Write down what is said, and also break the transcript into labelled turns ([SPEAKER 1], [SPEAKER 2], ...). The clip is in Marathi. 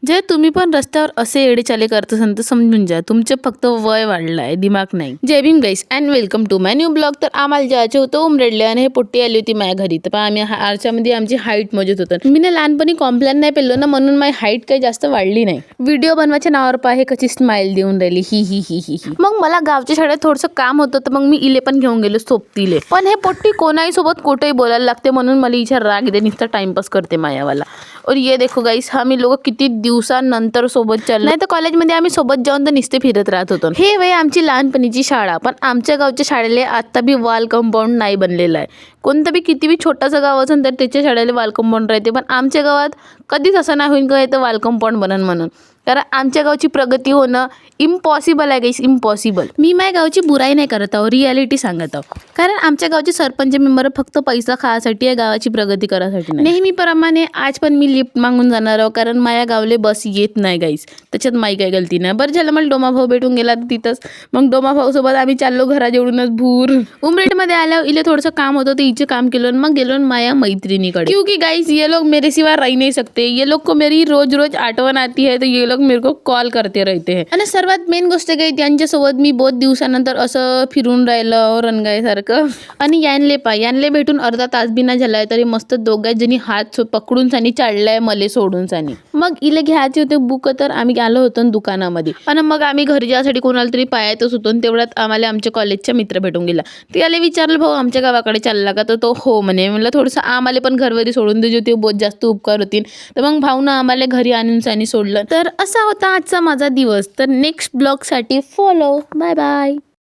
[SPEAKER 1] जे तुम्ही पण रस्त्यावर असे एडेचाले करत असाल तर समजून जा तुमचे फक्त वय वाढलाय, दिमाग नाही. जय Bhim guys and welcome to my new blog. तर आम्हाला जायचे होतं उमरेडले आणि हे पोट्टी आली होती माझ्या घरी. तर आम्ही आरच्यामध्ये आमची हाईट मोजत होतो. मी लहानपणी कॉम्प्लेन नाही पेलो ना, म्हणून माझी हाईट काही जास्त वाढली नाही. व्हिडिओ बनवायच्या नावावर पाहे कशी स्माइल देऊन राहिली ही ही ही ही ही. मग मला गावच्या शाळेत थोडंसं काम होतं तर मग मी इले पण घेऊन गेलो सोबतीले. पण हे पोट्टी कोणाही सोबत कुठेही बोलायला लागते म्हणून मला हिच्या राग येते, नुसता टाइमपास करते मायावाला. और ये देखो गाइस आम्ही लोक किती दिवसांनंतर सोबत चाललो. नाही तर कॉलेजमध्ये आम्ही सोबत जाऊन तर नुसते फिरत राहत होतो. हे वय आमची लहानपणीची शाळा. पण आमच्या गावच्या शाळेला आता बी वॉल कंपाऊंड नाही बनलेलं आहे. कोणतं बी किती बी छोटासा गाव असेल तर त्याच्या शाळेला वॉल कंपाऊंड राहते. पण आमच्या गावात कधीच असं नाही होईल का इथं वॉल कंपाऊंड बनन म्हणून. कारण आमच्या गावची प्रगती होणं इम्पॉसिबल आहे गाईस, इम्पॉसिबल. मी माझ्या गावची बुराई नाही करत आहो, रियालिटी सांगत आहो. कारण आमच्या गावचे सरपंच मेंबर फक्त पैसा खायसाठी आहे, गावाची प्रगती करायसाठी नाही. नेहमीप्रमाणे आज पण मी लिफ्ट मागून जाणार आहो कारण माझ्या गावले बस येत नाही गाईस. त्याच्यात माई काही गलती नाही. बरं झालं मला डोमा भाऊ भेटून गेला तिथंच. मग डोमा भाऊ सोबत आम्ही चाललो घराजेवढूनच भूर. उमरेडमध्ये आल्यावर इले थोडंसं काम होतं ते हिचे काम केलं मग गेलो माझ्या मैत्रिणीकडे. क्योंकि गाइस ये लोग मेरे सिवा रह नहीं सकते. ये लोग को मेरी रोज रोज आठवण आती है तो ये लोग मेरे को कॉल करते रहते हैं. आणि सर्वात मेन गोष्ट काही त्यांच्यासोबत मी बहुत दिवसानंतर असं फिरून राहिलं रणगायसारखं. आणि यानले भेटून अर्धा तास बी नाही झालाय तरी मस्त दोघा जणी हात पकडून सानी चाललाय मले सोडून सानी. मग इले घ्यायचे होते बुक तर आम्ही गेलो होतो दुकानामध्ये. आणि मग आम्ही घरी जायसाठी कोणाला तरी पायातच होतो. तेवढ्यात आम्हाला आमच्या कॉलेजचा मित्र भेटून गेला. त्याला विचारलं भाऊ आमच्या गावाकडे चालला का, तर तो हो म्हणे. म्हणलं थोडंसं आम्हाला पण घरवरी सोडून देऊ, ते बहुत जास्त उपकार होतील. तर मग भाऊनं आम्हाला घरी आणून सानी सोडलं. तर असा होता आजचा माझा दिवस. तर नेक्स्ट ब्लॉगसाठी फॉलो. Bye bye.